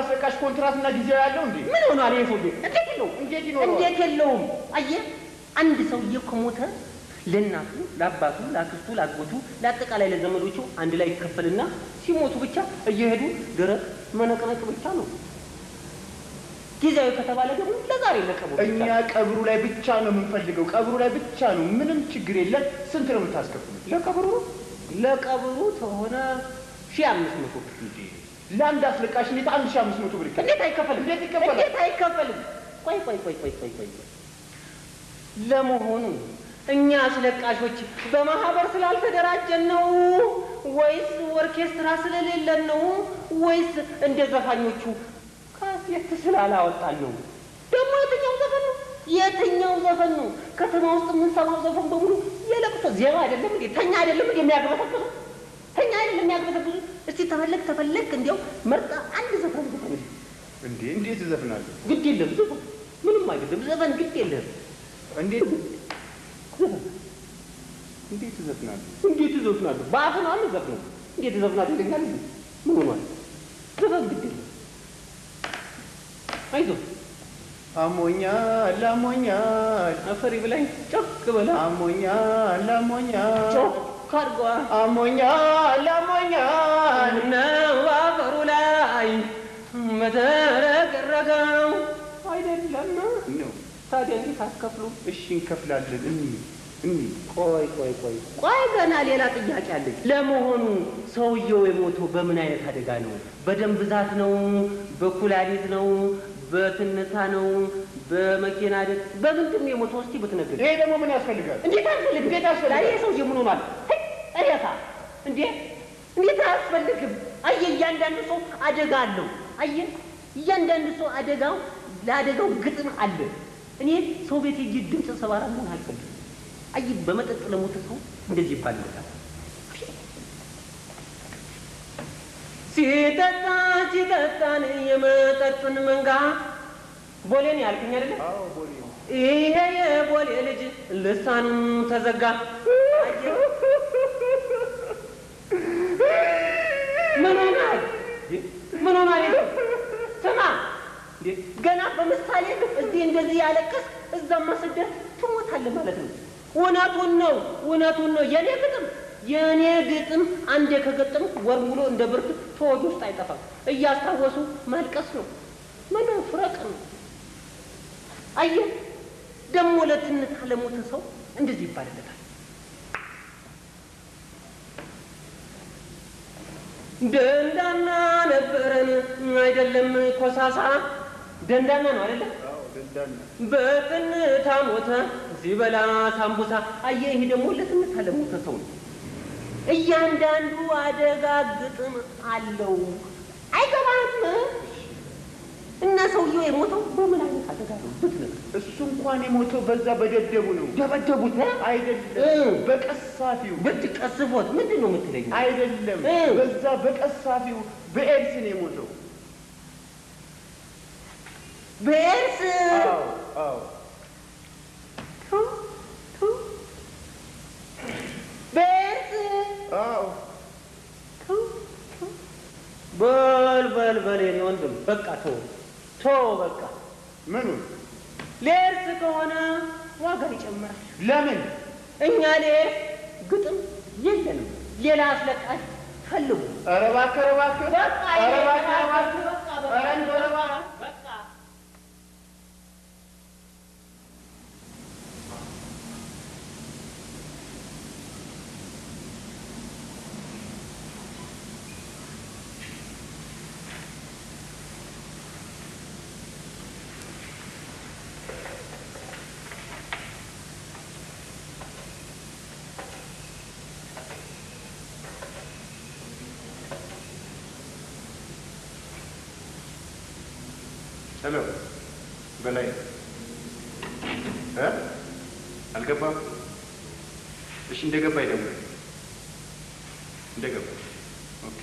አስለቃሽ ኮንትራትና ጊዜው ያለው እንዴ? ምን ሆኗል ይሄ ሰውዬ? እንዴት የለውም? አየህ አንድ ሰውዬ ከሞተ ለእናቱ፣ ለአባቱ፣ ለአክስቱ፣ ለአጎቱ፣ ለአጠቃላይ ለዘመዶቹ አንድ ላይ ይከፈልና ሲሞቱ ብቻ እየሄዱ ደረቅ መነቅነቅ ብቻ ነው። ጊዜያዊ ከተባለ ደግሞ ለዛሬ ለቀብሩ እኛ ቀብሩ ላይ ብቻ ነው የምንፈልገው። ቀብሩ ላይ ብቻ ነው። ምንም ችግር የለም። ስንት ነው የምታስከፍሉት? ለቀብሩ ተሆነ 1500 እንዴ? ለአንድ አስለቃሽ እንዴት 1500 ብር እንዴት አይከፈልም? እንዴት አይከፈልም? ቆይ ለመሆኑ እኛ አስለቃሾች በማህበር ስላልተደራጀን ነው ወይስ ኦርኬስትራ ስለሌለን ነው ወይስ እንደ ዘፋኞቹ ካሴት ስላላወጣን ነው? ደግሞ የትኛው ዘፈን ነው? ከተማ ውስጥ የምንሰማው ዘፈን በሙሉ የለቅሶ ዜማ አይደለም እንዴ? ተኛ አይደለም እንዴ የሚያግበሰብሱ? እስቲ ተፈለክ እንዲያው መርጣ አንድ ዘፈን ዘፈን እንዴ? እንዴት ዘፈናለሁ? ግድ የለም ዘፈን ምንም አይደለም። ዘፈን ግድ የለም። እንዴት ዘፍናለሁ? በአፍን አለ ዘፍነው እንዴት ዘፍናለሁ ይለኛል። ምን ሆኗል? ዘፈን ግድ የለም። አይዞህ አሞኛል አፈሪ ብላኝ ጮክ በላ አሞኛል ጮክ ካርጓ አሞኛል ነው አፈሩ ላይ መተረገረገው አይደለም ነው። ታዲያ እንዴት አስከፍሉ? እሺ እንከፍላለን። ቆይ ገና ሌላ ጥያቄ አለኝ። ለመሆኑ ሰውየው የሞተው በምን አይነት አደጋ ነው? በደም ብዛት ነው? በኩላሊት ነው? በትንታ ነው? በመኪና አደጋ? በምንድን ነው የሞተው? እስቲ ብትነግረኝ። ይሄ ደግሞ ምን ያስፈልጋል? እንዴት ያስፈልጋል? ይሄ ሰውዬ ምን ሆኗል? እሬታ እንዴት አያስፈልግም? አየህ እያንዳንዱ ሰው አደጋ አለው። አየህ እያንዳንዱ ሰው ለአደጋው ግጥም አለ። እኔ ሰው ቤት ሄጄ ድምፅ ሰባራ መሆን አልፈልግም። አየህ በመጠጥ ለሞተ ሰው እንደዚህ ይባልለታል። ሲጠጣን የመጠጡን መንጋ ቦሌን ያልከኝ አይደለ? አዎ ቦሌ። ይሄ የቦሌ ልጅ ልሳኑ ተዘጋ። ምን ሆናል? ስማ ገና በምሳሌ እዚህ እንደዚህ ያለቀስ እዛማ ስደት ትሞታለህ ማለት ነው። እውነቱን ነው። የኔ ግጥም አንዴ ከገጠም ወር ሙሉ እንደ ብርድ ተወድ ውስጥ አይጠፋም። እያስታወሱ ማልቀስ ነው፣ መናፍረቅ ነው። አየህ ደግሞ ለትንታ ለሞተ ሰው እንደዚህ ይባልለታል። ደንዳና ነበረን አይደለም ኮሳሳ? ደንዳና ነው አይደለም? በትንታ ሞተ ሲበላ ሳምቡሳ። አየህ ይሄ ደግሞ ለትንታ ለሞተ ሰው ነው። እያንዳንዱ አደጋ ግጥም አለው። አይገባህም? እና ሰውየው የሞተው በምን አይነት አደጋ ነው ብትነግረኝ? እሱ እንኳን የሞተው በዛ በደደቡ ነው። ደበደቡት? አይደለም በቀሳፊው። በትቀስፎት ምንድን ነው የምትለኝ? አይደለም በዛ በቀሳፊው በኤድስ ነው የሞተው። በኤድስ? አዎ በኤድስ? አዎ በል የኔ ወንድም በቃ ተው በቃ። ምኑን? ለኤድስ ከሆነ ዋጋ ይጨምራል። ለምን? እኛ ለኤድስ ግጥም የለንም። ሌላ አስለቃሽ ፈልጉ። ኧረ እባክህ በቃ ሄሎ በላይ አልገባም? እሺ እንደገባ ይደውል። እንደገባ ኦኬ።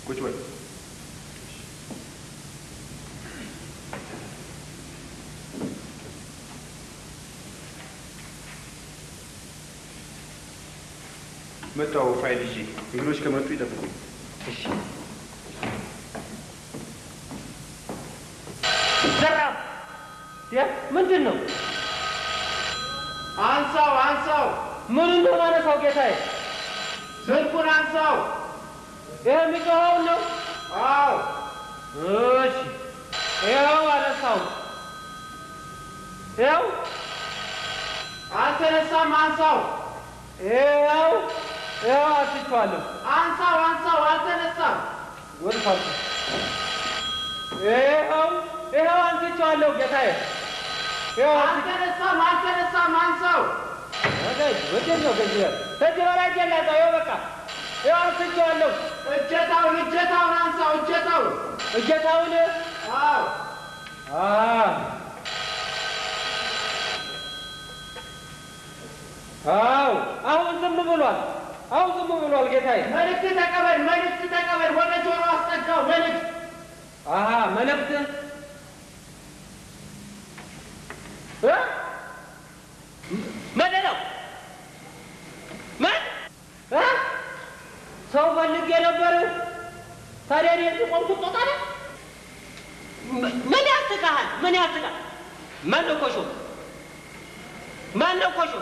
ቁጭ በል። መጣሁ ፋይል ይዤ። እንግዶች ከመጡ ይጠብቁኝ። እሺ። ዘራፍ ምንድን ነው? አንሳው! ምን እንደማነሳው ጌታዬ? ስልኩን አንሳው! ይሄ የሚጮኸውን ነው? አዎ። እሺ፣ ይኸው አነሳው። ይኸው አልተነሳም። አንሳው! ይኸው አንስቼዋለሁ። አንሳው! አልተነሳም። ወድፋል። ይኸው አንስቼዋለሁ ጌታዬ። አልተነሳም። አንሳው! ወዴት ነው ገንዘብ? ከዚህ በላይ ጀላጣው። ይኸው በቃ ይኸው አንስቼዋለሁ። እጀታውን አንሳው! እጀታውን? አዎ። አሁን ዝም ብሏል ጌታዬ። መልእክት ተቀበል። ወደ ጆሮ አስጠጋው። መልእክት መደለው ሰው ፈልጌ ነበር። ታዲያ እኔ እዚህ ቆምኩ። ጦጣለ ምን ያስቃሃል? ማነው ኮሾ?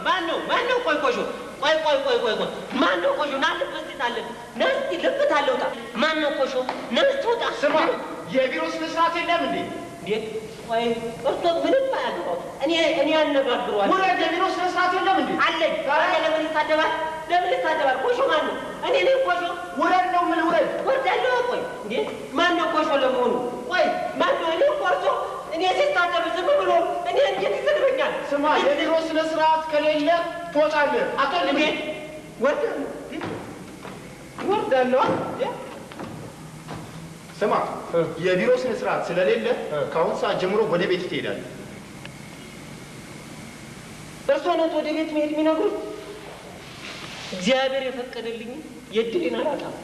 ማነው? ቆይ ኮሾ፣ ቆይ ማነው ኮሾ? ናስቲ ልብት አለውጣ። ማነው ኮሾ? ናስቲ ውጣ። ስማ፣ የቢሮ ስነ ስርዓት የለም እንዴ? እንዴት? ቆይ እርሶ ምንም አያገባው። እኔ አነጋግረዋለሁ። ውረድ። የቢሮ ስነ ስርዓት የለም እንዴ? አለኝ። ለምን ይሳደባል? ኮሾ ማነው? እኔ ነኝ ኮሾ? ውረድ ነው ምን? ውረድ። ወርዳለሁ። ቆይ እንዴ ማነው ኮሾ ለመሆኑ? ቆይ ማነው? እኔ ኮሾ? እኔ ሲሳደብ ዝም ብሎ እኔ እንዴት ይሰድበኛል? ስማ፣ የቢሮ ስነ ስርዓት ከሌለ ትወጣለህ። አትወልም። ወርዳለሁ። ስማ፣ የቢሮ ስነ ስርዓት ስለሌለ ከአሁን ሰዓት ጀምሮ ወደ ቤት ትሄዳለህ። እርሶ ነት ወደ ቤት መሄድ የሚነግሩት? እግዚአብሔር የፈቀደልኝ የድሌን አላጣም።